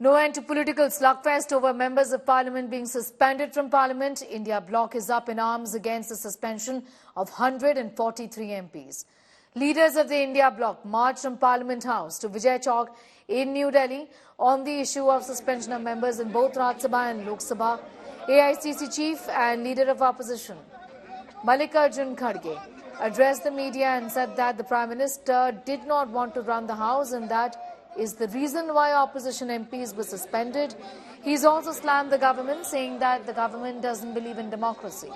No end to political slugfest over members of parliament being suspended from parliament. India Bloc is up in arms against the suspension of 143 MPs. Leaders of the India Bloc marched from Parliament House to Vijay Chowk in New Delhi on the issue of suspension of members in both Rajya Sabha and Lok Sabha. AICC chief and leader of opposition, Mallikarjun Kharge, addressed the media and said that the Prime Minister did not want to run the House and that is the reason why opposition MPs were suspended. He's also slammed the government, saying that the government doesn't believe in democracy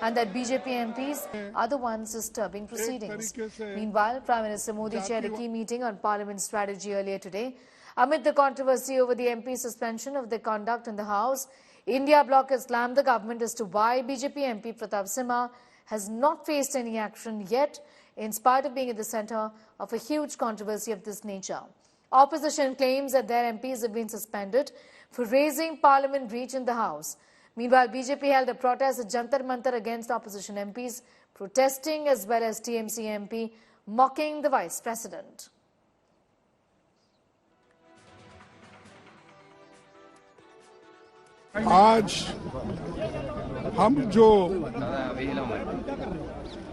and that BJP MPs are the ones disturbing proceedings. Meanwhile, Prime Minister Modi chaired a key meeting on Parliament strategy earlier today. Amid the controversy over the MP suspension of their conduct in the House, India Bloc has slammed the government as to why BJP MP Pratap Simha has not faced any action yet, in spite of being at the centre of a huge controversy of this nature. Opposition claims that their MPs have been suspended for raising parliament breach in the House. Meanwhile, BJP held a protest at Jantar Mantar against opposition MPs, protesting as well as TMC MP mocking the Vice President. आज हम जो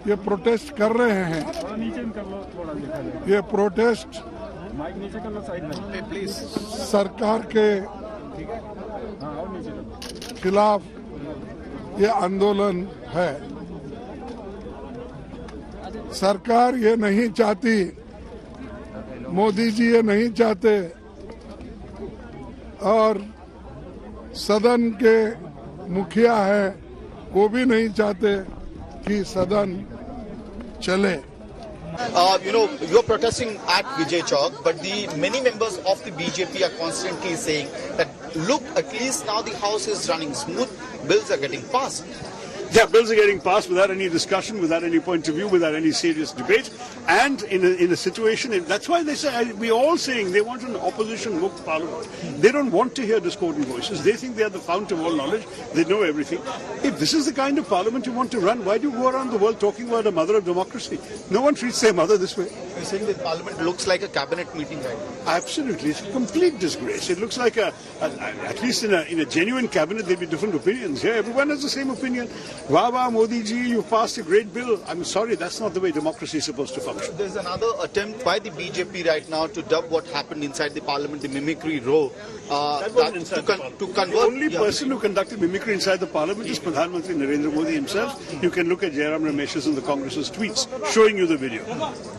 ये protest कर रहे हैं, ये protest सरकार के खिलाफ ये आंदोलन है। सरकार ये नहीं चाहती, मोदी जी ये नहीं चाहते और सदन के मुखिया है वो भी नहीं चाहते कि सदन चले। You're protesting at Vijay Chowk, but many members of the BJP are constantly saying that, look, at least now the House is running smooth, bills are getting passed. Yeah, bills are getting passed without any discussion, without any point of view, without any serious debate. And in a situation, that's why they say, we're all saying they want an opposition-moved parliament. They don't want to hear discordant voices. They think they are the fount of all knowledge. They know everything. If this is the kind of parliament you want to run, why do you go around the world talking about a mother of democracy? No one treats their mother this way. You're saying that parliament looks like a cabinet meeting right now? Absolutely. It's a complete disgrace. It looks like at least in a genuine cabinet, there'd be different opinions. Here, everyone has the same opinion. Wah, Modi ji, you passed a great bill. I'm sorry, that's not the way democracy is supposed to function. There's another attempt by the BJP right now to dub what happened inside the parliament, the mimicry row. The only person who conducted mimicry inside the parliament is Pradhan Mantri Narendra Modi himself. You can look at Jairam Ramesh's and the Congress's tweets showing you the video.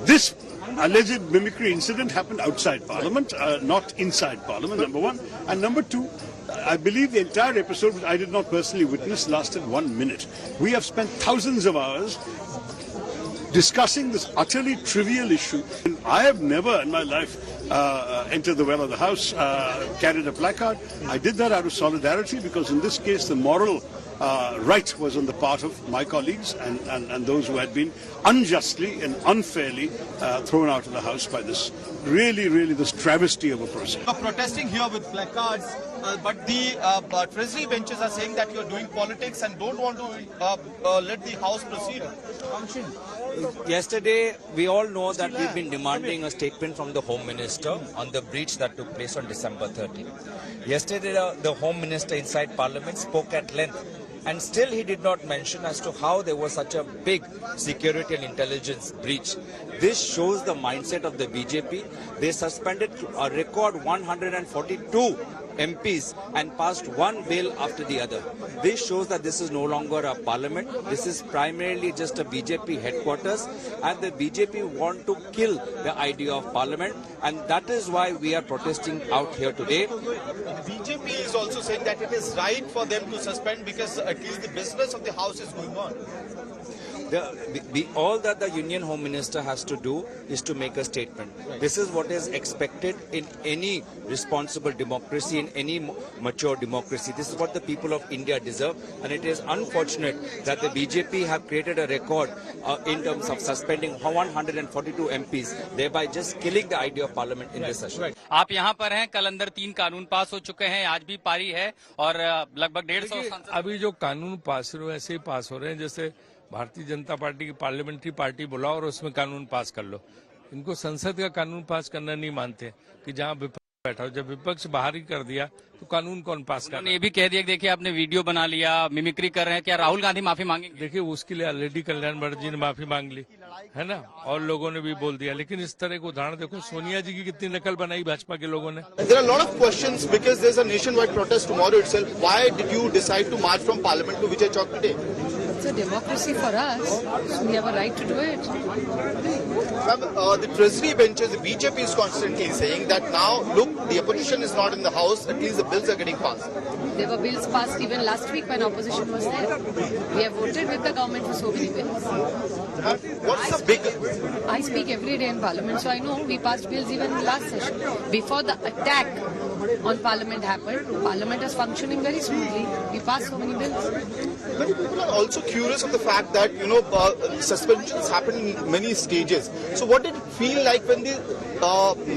This alleged mimicry incident happened outside parliament, not inside parliament, number one. And number two, I believe the entire episode, which I did not personally witness, lasted 1 minute. We have spent thousands of hours discussing this utterly trivial issue. And I have never in my life entered the well of the House, carried a placard. I did that out of solidarity because in this case the moral right was on the part of my colleagues and those who had been unjustly and unfairly thrown out of the House by this this travesty of a process. You're protesting here with placards, but the treasury benches are saying that you're doing politics and don't want to let the House proceed. Yesterday, we all know that we've been demanding a statement from the Home Minister on the breach that took place on December 13. Yesterday, the Home Minister inside Parliament spoke at length, and still he did not mention as to how there was such a big security and intelligence breach. This shows the mindset of the BJP. They suspended a record 142 MPs and passed one bill after the other. This shows that this is no longer a parliament. This is primarily just a BJP headquarters, and the BJP want to kill the idea of parliament, and that is why we are protesting out here today. BJP is also saying that it is right for them to suspend because at least the business of the House is going on. All that the Union Home Minister has to do is to make a statement. This is what is expected in any responsible democracy, in any mature democracy. This is what the people of India deserve, and it is unfortunate that the BJP have created a record in terms of suspending 142 MPs, thereby just killing the idea of parliament in this session. आप यहाँ पर हैं, कल अंदर 3 कानून पास हो चुके हैं, आज भी पारी है और लगभग 150 अभी जो कानून पास हो रहे हैं ऐसे ही पास हो रहे हैं जैसे भारतीय जनता पार्टी की पार्लियामेंट्री पार्टी बुलाओ और उसमें कानून पास कर लो। इनको संसद का कानून पास करना नहीं मानते कि जहां बैठा, जब विपक्ष बाहर ही कर दिया तो कानून कौन पास कर? ये भी कह दिया कि देखिए आपने वीडियो बना लिया, मिमिक्री कर रहे हैं, क्या राहुल गांधी माफी मांगेंगे? देखिए उसके लिए ऑलरेडी कल्याण भट्ट जी ने माफी मांग ली है ना, और लोगों ने भी बोल दिया। लेकिन इस तरह को उदाहरण देखो, सोनिया जी की कितनी नकल बनाई भाजपा के लोगों ने। There are a lot of questions because there's a nationwide protest tomorrow itself. Why did you decide to march from Parliament to Vijay Chowk today? It's a democracy for us, so we have a right to do it. The Treasury benches, the BJP is constantly saying that now, look, the opposition is not in the House, at least the bills are getting passed. There were bills passed even last week when opposition was there. We have voted with the government for so many bills. What's the big... I speak every day in Parliament, so I know we passed bills even in the last session. Before the attack on Parliament happened, Parliament was functioning very smoothly. We passed so many bills. Many people are also curious of the fact that, suspensions happen in many stages. So what did it feel like when the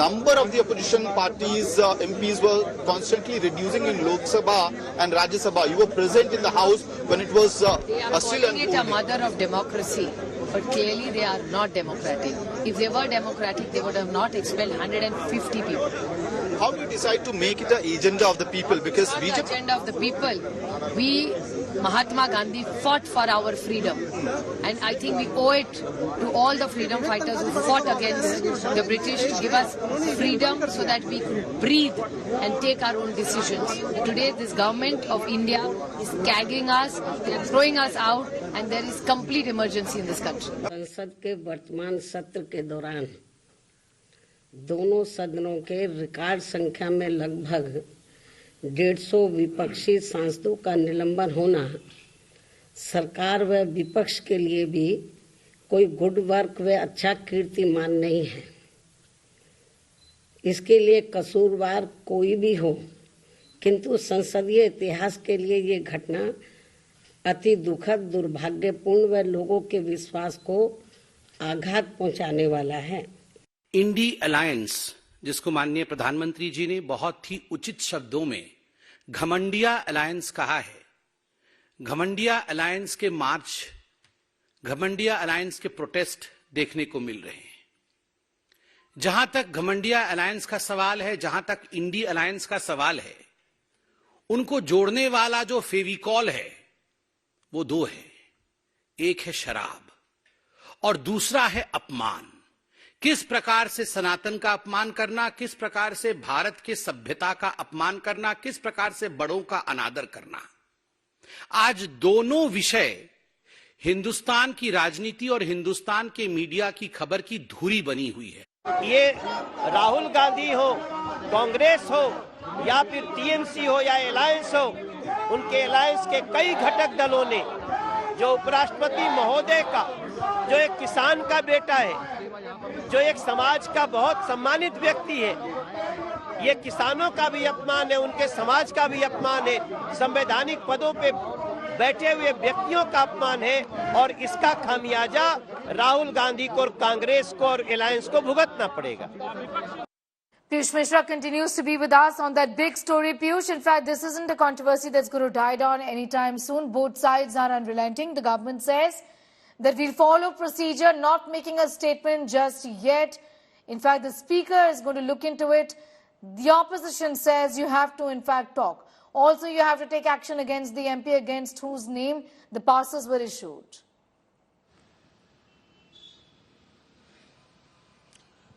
number of the opposition parties, MPs were constantly reducing in Lok Sabha and Rajya Sabha? You were present in the House when it was still calling it a mother of democracy, but clearly they are not democratic. If they were democratic, they would have not expelled 150 people. How do you decide to make it an agenda of the people? Because BJP... the agenda of the people. We, Mahatma Gandhi, fought for our freedom. And I think we owe it to all the freedom fighters who fought against the British to give us freedom so that we could breathe and take our own decisions. Today, this government of India is gagging us, they are throwing us out, and there is complete emergency in this country. संसद के वर्तमान सत्र के दौरान दोनों सदनों के record संख्या में लगभग 150 विपक्षी सांसदों का निलंबन होना सरकार व विपक्ष के लिए भी कोई गुड वर्क व अच्छा कीर्तिमान नहीं है। इसके लिए कसूरवार कोई भी हो, किंतु संसदीय इतिहास के लिए ये घटना अति दुखद, दुर्भाग्यपूर्ण व लोगों के विश्वास को आघात पहुंचाने वाला है। इंडी अलायंस, जिसको माननीय प्रधानमंत्री जी ने बहुत ही उचित शब्दों में घमंडिया अलायंस कहा है, घमंडिया अलायंस के मार्च, घमंडिया अलायंस के प्रोटेस्ट देखने को मिल रहे हैं। जहां तक घमंडिया अलायंस का सवाल है, जहां तक इंडी अलायंस का सवाल है, उनको जोड़ने वाला जो फेविकॉल है वो दो है, एक है शराब और दूसरा है अपमान। किस प्रकार से सनातन का अपमान करना, किस प्रकार से भारत के सभ्यता का अपमान करना, किस प्रकार से बड़ों का अनादर करना। आज दोनों विषय हिंदुस्तान की राजनीति और हिंदुस्तान के मीडिया की खबर की धुरी बनी हुई है। ये राहुल गांधी हो, कांग्रेस हो या फिर टीएमसी हो या अलायंस हो, उनके अलायंस के कई घटक दलों ने जो उपराष्ट्रपति महोदय का, जो एक किसान का बेटा है, जो एक समाज का बहुत सम्मानित व्यक्ति है, ये किसानों का भी अपमान है, उनके समाज का भी अपमान है, संवैधानिक पदों पे बैठे हुए व्यक्तियों का अपमान है और इसका खामियाजा राहुल गांधी को और कांग्रेस को और अलायंस को भुगतना पड़ेगा। Piyush Mishra continues to be with us on that big story. Piyush, in fact, this isn't a controversy that's going to die down anytime soon. Both sides are unrelenting. The government says that we'll follow procedure, not making a statement just yet. In fact, the speaker is going to look into it. The opposition says you have to, in fact, talk. Also, you have to take action against the MP against whose name the passes were issued.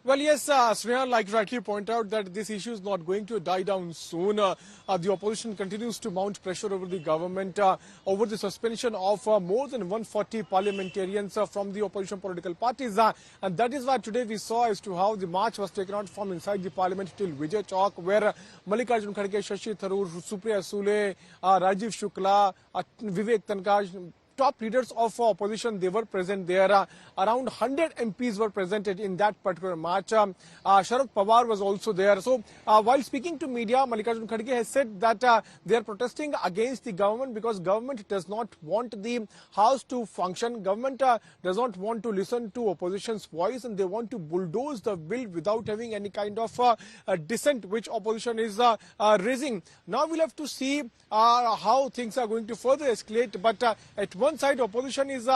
Well, yes, Sneha, like you rightly point out that this issue is not going to die down soon. The opposition continues to mount pressure over the government over the suspension of more than 140 parliamentarians from the opposition political parties. And that is why today we saw as to how the march was taken out from inside the parliament till Vijay Chowk, where Mallikarjun Kharge, Shashi Tharoor, Supriya Sule, Rajiv Shukla, Vivek Tankaj, top leaders of opposition, they were present there. Around 100 MPs were presented in that particular march. Sharad Pawar was also there. So while speaking to media, Mallikarjun Kharge has said that they are protesting against the government because government does not want the house to function. Government does not want to listen to opposition's voice, and they want to bulldoze the bill without having any kind of dissent which opposition is raising. Now we'll have to see how things are going to further escalate. But at one one side, opposition is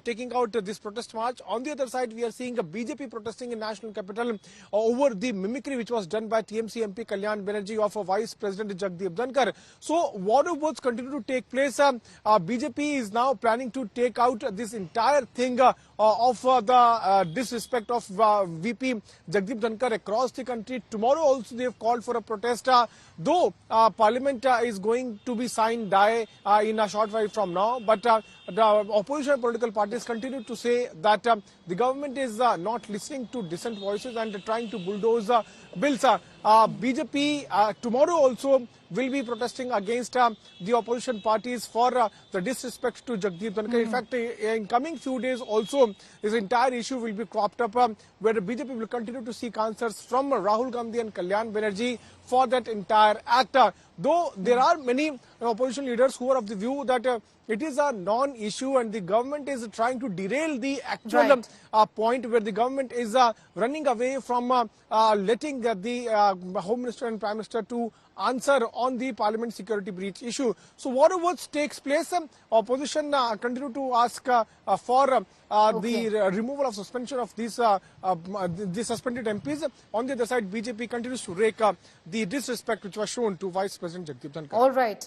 taking out this protest march. On the other side, we are seeing a BJP protesting in national capital over the mimicry which was done by TMC MP Kalyan Banerjee of Vice President Jagdeep Dhankar. So war of words continue to take place. BJP is now planning to take out this entire thing of the disrespect of VP Jagdeep Dhankar across the country. Tomorrow also they have called for a protest, though Parliament is going to be signed I.N.D.I.A in a short while from now. But the opposition political parties continue to say that the government is not listening to dissent voices and trying to bulldoze bills. BJP tomorrow also will be protesting against the opposition parties for the disrespect to Jagdeep Dhankar. In fact, in coming few days also, this entire issue will be cropped up where the BJP will continue to seek answers from Rahul Gandhi and Kalyan Banerjee for that entire act. Though there are many opposition leaders who are of the view that it is a non-issue and the government is trying to derail the actual point where the government is running away from letting the Home Minister and Prime Minister to answer on the Parliament security breach issue. So whatever takes place, opposition continue to ask for the removal of suspension of these the suspended MPs. On the other side, BJP continues to rake the disrespect which was shown to Vice President Jagdeep Dhankar. All right.